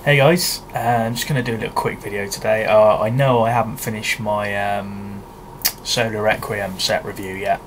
Hey guys, I'm just going to do a little quick video today. I know I haven't finished my Solar Requiem set review yet,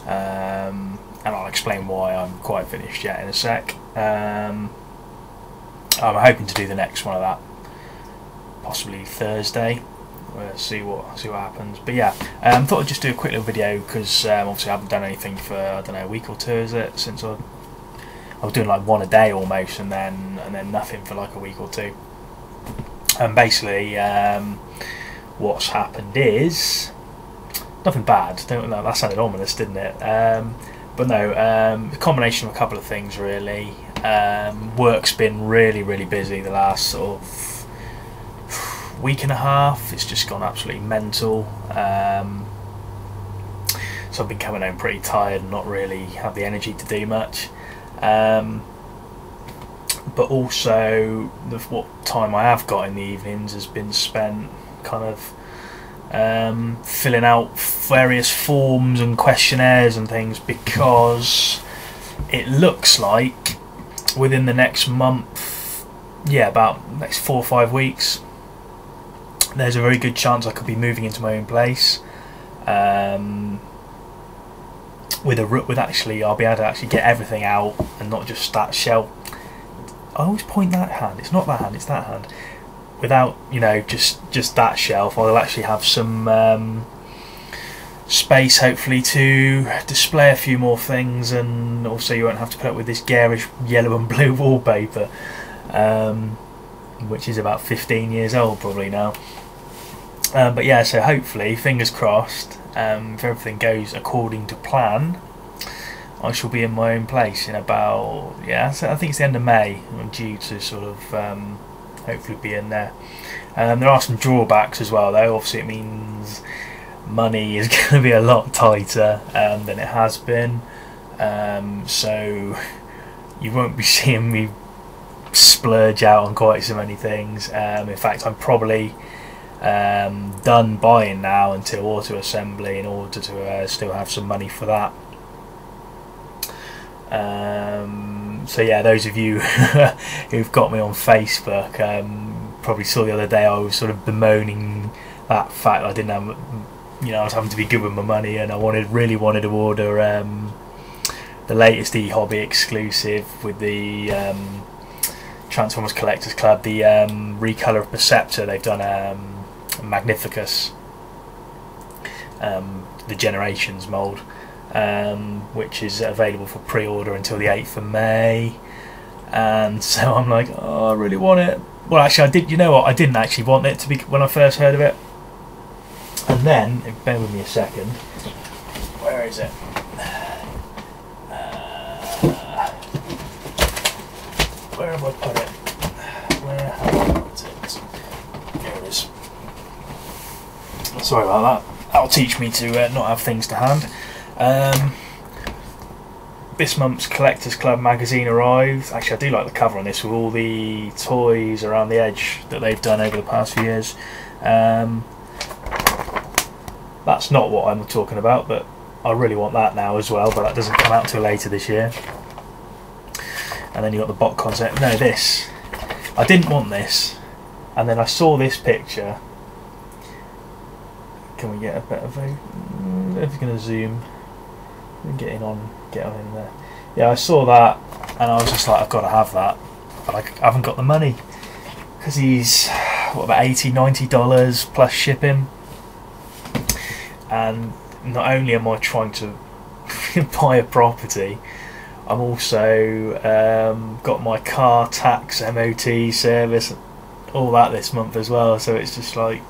and I'll explain why I'm quite finished yet in a sec. I'm hoping to do the next one of that, possibly Thursday. We'll see what happens. But yeah, thought I'd just do a quick little video because obviously I haven't done anything for, I don't know, a week or two, is it, since I was doing like one a day almost, and then nothing for like a week or two. And basically, what's happened is nothing bad. Don't know, that sounded ominous, didn't it? But no, a combination of a couple of things really. Work's been really busy the last sort of week and a half. It's just gone absolutely mental. So I've been coming home pretty tired and not really have the energy to do much. But also what time I have got in the evenings has been spent kind of filling out various forms and questionnaires and things, because it looks like within the next month, about next 4 or 5 weeks, there's a very good chance I could be moving into my own place. With actually, I'll be able to actually get everything out and not just that shelf. I always point that hand. It's not that hand. It's that hand. Without, you know, just that shelf, I'll actually have some space, hopefully, to display a few more things, and also you won't have to put up with this garish yellow and blue wallpaper, which is about 15 years old probably now. But yeah, so hopefully, fingers crossed, if everything goes according to plan, I shall be in my own place in about, so I think it's the end of May. I'm due to sort of hopefully be in there. There are some drawbacks as well though. Obviously it means money is going to be a lot tighter than it has been, so you won't be seeing me splurge out on quite so many things. In fact, I'm probably done buying now until auto assembly in order to still have some money for that. So yeah, those of you who've got me on Facebook probably saw the other day I was sort of bemoaning that fact I didn't have, I was having to be good with my money, and I really wanted to order the latest eHobby exclusive with the Transformers Collectors Club, the recolor of Perceptor. They've done Magnificus, the Generations mould, which is available for pre-order until the 8th of May. And so I'm like, oh, I really want it. Well, actually I did, you know what, I didn't actually want it to be when I first heard of it. And then, bear with me a second, where is it? Where have I put it? Where have I put it? Here it is. Sorry about that. That'll teach me to not have things to hand. This month's Collectors Club magazine arrived. Actually, I do like the cover on this with all the toys around the edge that they've done over the past few years. That's not what I'm talking about, but I really want that now as well, but that doesn't come out till later this year. And then you got the bot concept. No, this. I didn't want this, and then I saw this picture. Can we get a better view? If you're going to zoom, get on in there. Yeah, I saw that, and I was just like, I've got to have that, but I haven't got the money, because he's what, about $80–90 plus shipping. And not only am I trying to buy a property, I'm also got my car tax, MOT service, all that this month as well. So it's just like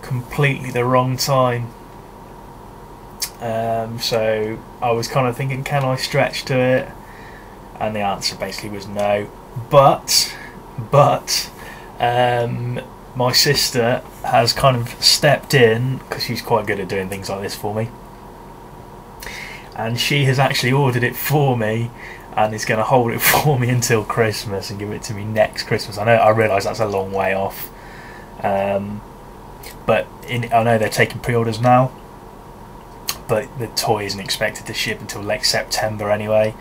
completely the wrong time. So I was kind of thinking, can I stretch to it? And the answer basically was no. But my sister has kind of stepped in, because she's quite good at doing things like this for me, and she has actually ordered it for me and is going to hold it for me until Christmas and give it to me next Christmas. I realise that's a long way off, but I know they're taking pre-orders now, but the toy isn't expected to ship until late September anyway,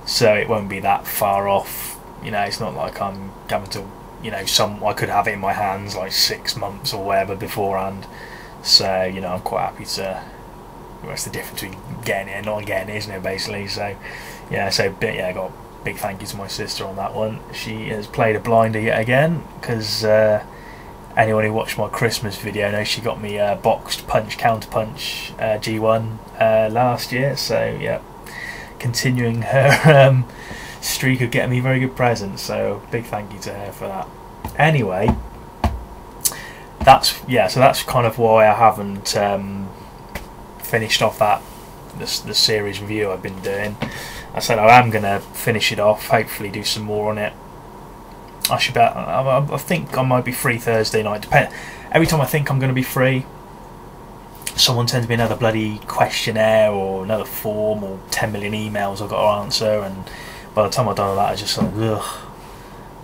so it won't be that far off. You know, it's not like I'm having to you know, I could have it in my hands like 6 months or whatever beforehand. So, you know, I'm quite happy to. What's the difference between getting it and not getting it, isn't it? Basically, so yeah. So yeah, I got a big thank you to my sister on that one. She has played a blinder yet again, because anyone who watched my Christmas video knows she got me boxed punch counter punch G1 last year. So yeah, continuing her streak of getting me very good presents. So big thank you to her for that. Anyway, so that's kind of why I haven't finished off the series review I've been doing. I said I am gonna finish it off, hopefully do some more on it. I think I might be free Thursday night. Every time I think I'm going to be free, someone sends me another bloody questionnaire or another form or 10 million emails I've got to answer, and by the time I've done all that, I just like, ugh,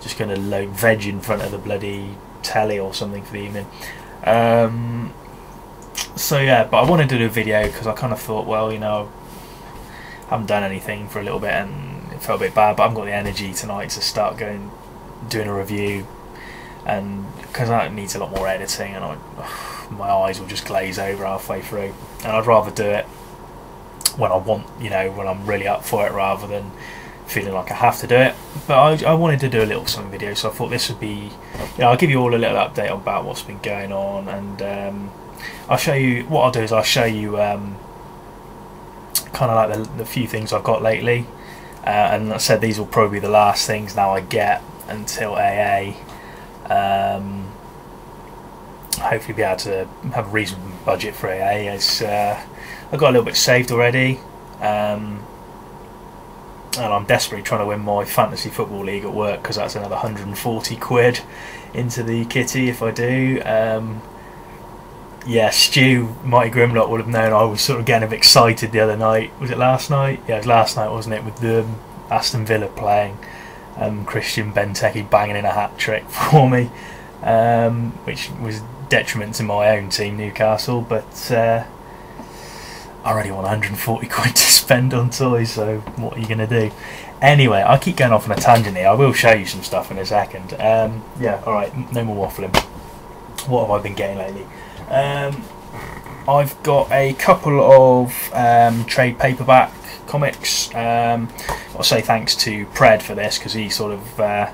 just going to like veg in front of the bloody telly or something for the evening. So yeah, but I wanted to do a video because I kind of thought, well, you know, I haven't done anything for a little bit and it felt a bit bad, but I haven't got the energy tonight to start doing a review, and because that needs a lot more editing, and my eyes will just glaze over halfway through, and I'd rather do it when I want, you know, when I'm really up for it, rather than feeling like I have to do it. But I wanted to do a little something video, so I thought this would be, you know, I'll give you all a little update about what's been going on, and I'll show you, what I'll do is I'll show you kind of like the few things I've got lately, and I said these will probably be the last things now I get until AA. Hopefully be able to have a reasonable budget for AA, as I've got a little bit saved already, and I'm desperately trying to win my fantasy football league at work, because that's another 140 quid into the kitty if I do. Yeah, Stu, Mighty Grimlock, would have known I was sort of getting a bit excited the other night. Was it last night? Yeah, it was last night, wasn't it, with the Aston Villa playing. Christian Benteke banging in a hat-trick for me, which was detriment to my own team, Newcastle, but I already want 140 quid to spend on toys, so what are you going to do? Anyway, I keep going off on a tangent here. I will show you some stuff in a second. Yeah, alright, no more waffling. What have I been getting lately? I've got a couple of trade paperback comics. I'll say thanks to Pred for this, because he sort of I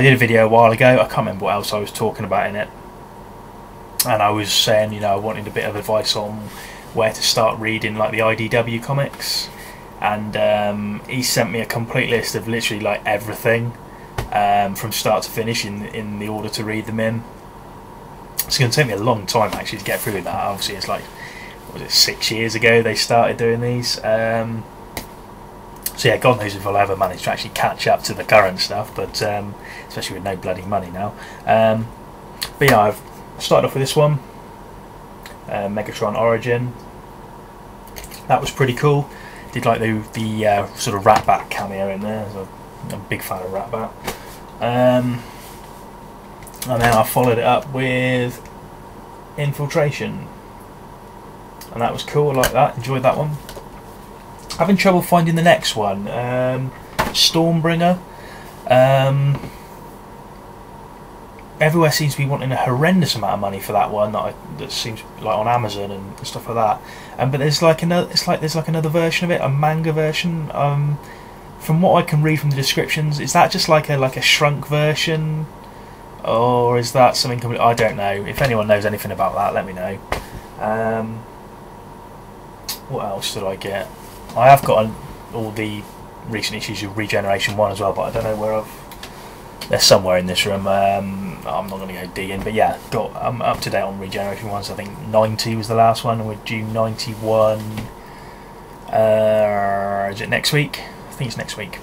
did a video a while ago, I can't remember what else I was talking about in it, and I was saying, you know, I wanted a bit of advice on where to start reading like the IDW comics, and he sent me a complete list of literally like everything from start to finish in the order to read them in. It's going to take me a long time actually to get through that. Obviously it's like, what was it, 6 years ago they started doing these. So yeah, God knows if I'll ever manage to actually catch up to the current stuff, but especially with no bloody money now. But yeah, I've started off with this one, Megatron Origin. That was pretty cool. Did like the sort of Ratbat cameo in there. I'm a big fan of Ratbat. And then I followed it up with Infiltration, and that was cool. I like that, enjoyed that one. Having trouble finding the next one, Stormbringer. Everywhere seems to be wanting a horrendous amount of money for that one. That seems like on Amazon and stuff like that. But there's like another, there's like another version of it, a manga version. From what I can read from the descriptions, is that just like a shrunk version, or is that something completely? I don't know. If anyone knows anything about that, let me know. What else did I get? I have got all the recent issues of Regeneration 1 as well, but I don't know where they're somewhere in this room. I'm not going to go digging, but yeah, I'm up to date on Regeneration 1, so I think 90 was the last one, and we're due 91. Is it next week? I think it's next week.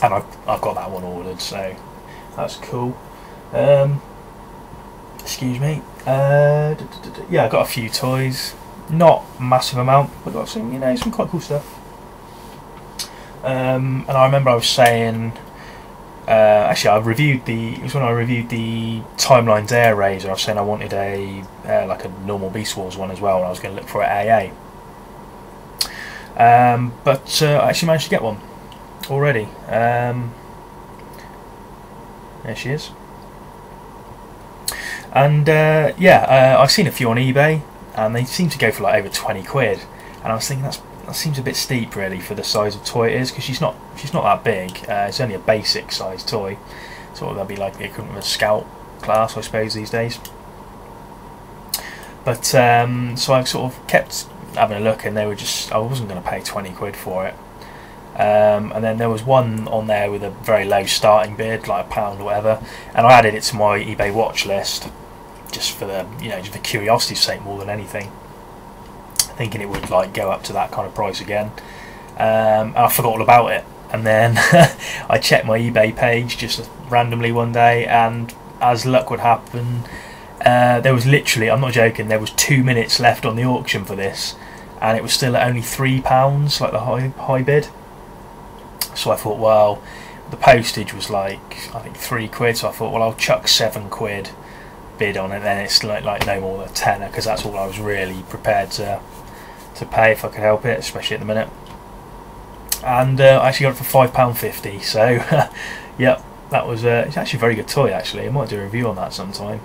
And I've got that one ordered, so that's cool. Excuse me. Yeah, I got a few toys. Not a massive amount, but got some, you know, some quite cool stuff. And I remember I was saying, actually, it was when I reviewed the Timelines Air Razor. I was saying I wanted a like a normal Beast Wars one as well, and I was going to look for it at AA. But I actually managed to get one already. There she is. And yeah, I've seen a few on eBay, and they seem to go for like over 20 quid. And I was thinking that seems a bit steep really for the size of toy it is, because she's not that big. It's only a basic size toy, so that'd be like the equivalent of a Scout class, I suppose, these days. But so I sort of kept having a look, and they were I wasn't going to pay 20 quid for it. And then there was one on there with a very low starting bid, like £1 or whatever, and I added it to my eBay watch list just for the just for curiosity's sake more than anything, thinking it would like go up to that kind of price again. And I forgot all about it, and then I checked my eBay page just randomly one day, and as luck would happen, there was literally, I'm not joking, there was 2 minutes left on the auction for this, and it was still at only £3, like the high bid. So I thought, well, the postage was like I think 3 quid, so I thought, well, I'll chuck 7 quid bid on it, then it's like no more than a tenner, because that's all I was really prepared to pay if I could help it, especially at the minute. And I actually got it for £5.50, so yep, that was it's actually a very good toy. Actually, I might do a review on that sometime.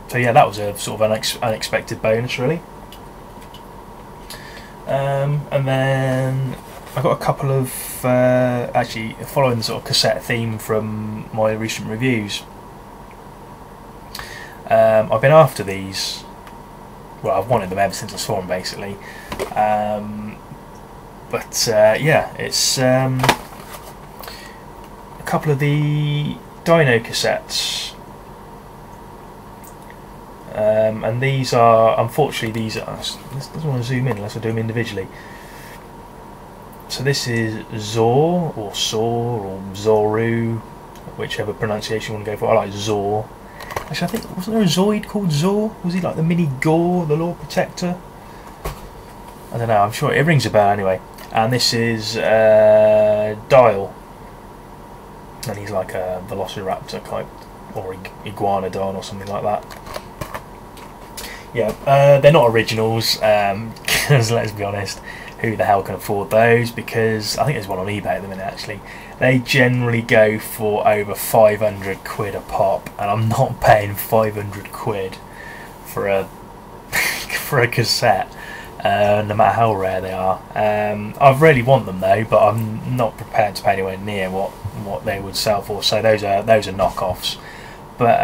So yeah, that was a sort of unexpected bonus really. And then I got a couple of actually following the sort of cassette theme from my recent reviews. I've been after these. Well, I've wanted them ever since I saw them, basically. But yeah, it's a couple of the Dino cassettes, and these are, unfortunately, these are. Doesn't want to zoom in unless I do them individually. So this is Zor or Saw or Zoru, whichever pronunciation you want to go for. I like Zor. Actually, I think, wasn't there a Zoid called Zor? Was he like the mini Gore, the Lord Protector? I don't know, I'm sure it rings a bell anyway. And this is Dial. And he's like a Velociraptor type, or Iguanodon or something like that. Yeah, they're not originals, because let's be honest, who the hell can afford those? Because I think there's one on eBay at the minute actually. They generally go for over 500 quid a pop, and I'm not paying 500 quid for a for a cassette, no matter how rare they are. I really want them though, but I'm not prepared to pay anywhere near what they would sell for. So those are knockoffs, but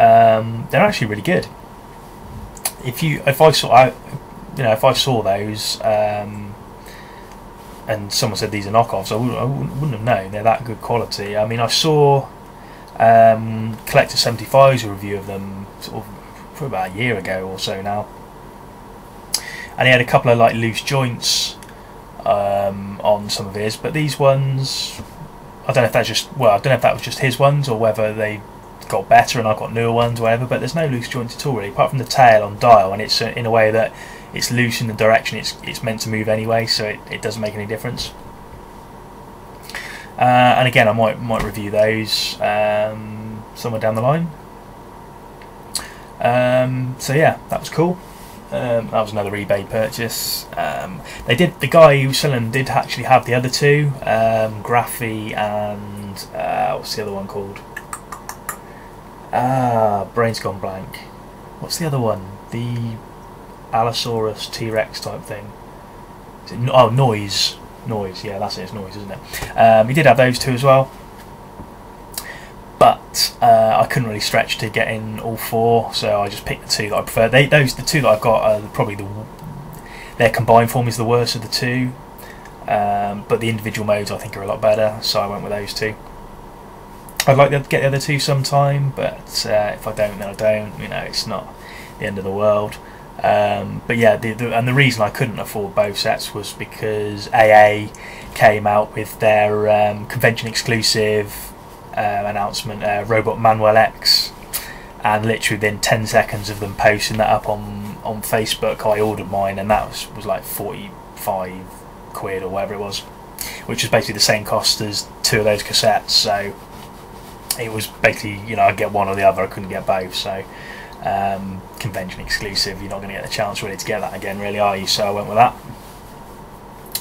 they're actually really good. If I saw those, and someone said these are knockoffs, I wouldn't have known they're that good quality. I mean, I saw Collector 75's review of them sort of for about a year ago or so now, and he had a couple of like loose joints on some of his, but these ones, I don't know if that's just, well, I don't know if that was just his ones or whether they got better and I've got newer ones or whatever, but there's no loose joints at all really, apart from the tail on Dial, and it's in a way that it's loose in the direction it's meant to move anyway, so it doesn't make any difference. And again, I might review those somewhere down the line. So yeah, that was cool. That was another eBay purchase. The guy who was selling them did actually have the other two, Graphy and what's the other one called? Brain's gone blank. What's the other one? The Allosaurus T-Rex type thing. Is it, oh, Noise. Yeah, that's it. It's Noise, isn't it? He did have those two as well, but I couldn't really stretch to get in all four, so I just picked the two that I prefer. The two that I've got are probably their combined form is the worst of the two, but the individual modes I think are a lot better, so I went with those two. I'd like to get the other two sometime, but if I don't, then I don't. You know, it's not the end of the world. But yeah, the reason I couldn't afford both sets was because AA came out with their convention exclusive announcement, Robot Manuel X, and literally within 10 seconds of them posting that up on Facebook, I ordered mine, and that was like 45 quid or whatever it was, which was basically the same cost as two of those cassettes. So it was basically, you know, I'd get one or the other, I couldn't get both. So convention exclusive, you're not going to get the chance really to get that again, really, are you? So I went with that.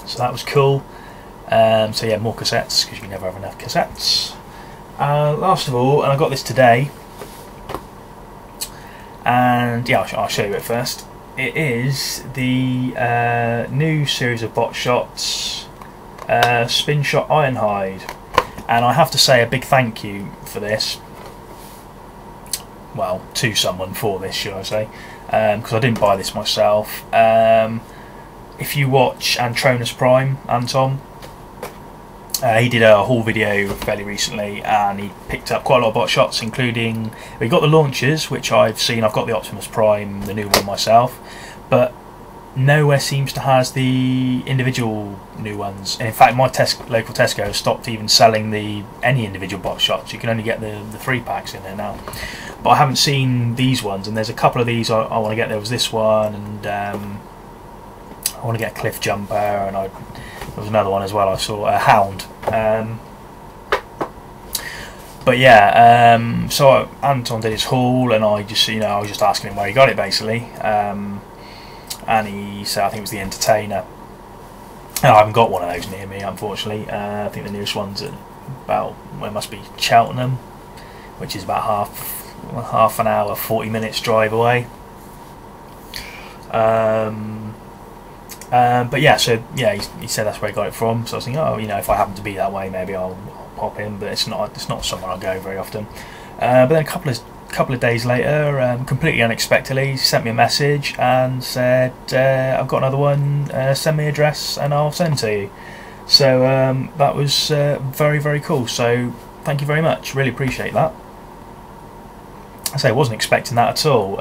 So that was cool. So yeah, more cassettes, because you can never have enough cassettes. Last of all, and I got this today, and yeah, I'll show you it first. It is the new series of bot shots, Spin Shot Ironhide, and I have to say a big thank you for this. Well, to someone for this, should I say, because I didn't buy this myself. If you watch Antronus Prime, Anton, he did a haul video fairly recently, and he picked up quite a lot of bot shots, including, we got the launchers, which I've seen. I've got the Optimus Prime, the new one myself, but nowhere seems to has the individual new ones. And in fact, my local Tesco has stopped even selling any individual bot shots. You can only get the 3-packs in there now. But I haven't seen these ones, and there's a couple of these I want to get. There was this one, and I want to get a cliff jumper, and there was another one as well. I saw a hound. But yeah, so Anton did his haul, and I just, I was just asking him where he got it basically, and he said I think it was the Entertainer. I haven't got one of those near me, unfortunately. I think the nearest one's at about, well, it must be Cheltenham, which is about half an hour, 40 minutes drive away. But yeah, so yeah, he said that's where he got it from. So I was thinking, oh, if I happen to be that way, maybe I'll pop in. But it's not somewhere I go very often. But then a couple of days later, completely unexpectedly, he sent me a message and said, I've got another one. Send me your address and I'll send to you. So that was very, very cool. So thank you very much. Really appreciate that. I say I wasn't expecting that at all.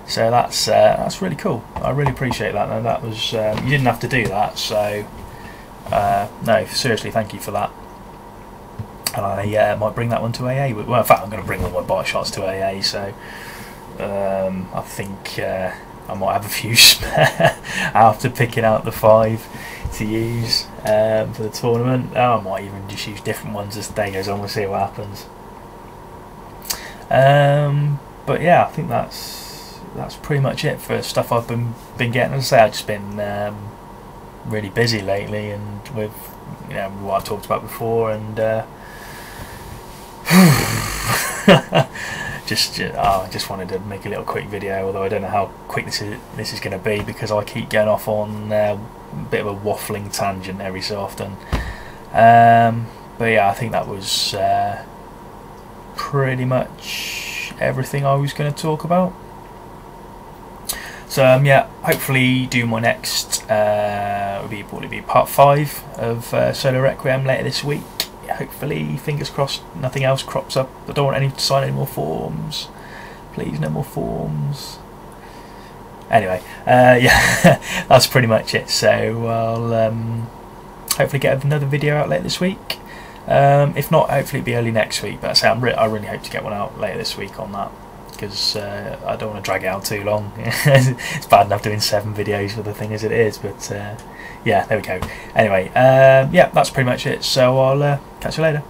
So that's really cool. I really appreciate that. And that was you didn't have to do that. So no, seriously, thank you for that. And I might bring that one to AA. Well, in fact, I'm going to bring all my bot shots to AA. So I think I might have a few spare after picking out the 5 to use for the tournament. I might even just use different ones as the day goes on. We'll see what happens. But yeah, I think that's pretty much it for stuff I've been getting. As I say, I've just been really busy lately, and with what I talked about before, and I just wanted to make a little quick video. Although I don't know how quick this is going to be, because I keep going off on a bit of a waffling tangent every so often. But yeah, I think that was pretty much everything I was going to talk about. So yeah, hopefully do my next probably be part 5 of Solo Requiem later this week. Hopefully, fingers crossed, nothing else crops up. I don't want to sign any more forms. Please, no more forms. Anyway, yeah, that's pretty much it. So I'll hopefully get another video out later this week. If not, hopefully it'll be early next week. But I really hope to get one out later this week on that, because I don't want to drag it out too long. It's bad enough doing 7 videos for the thing as it is, but yeah, there we go. Anyway, yeah, that's pretty much it. So I'll catch you later.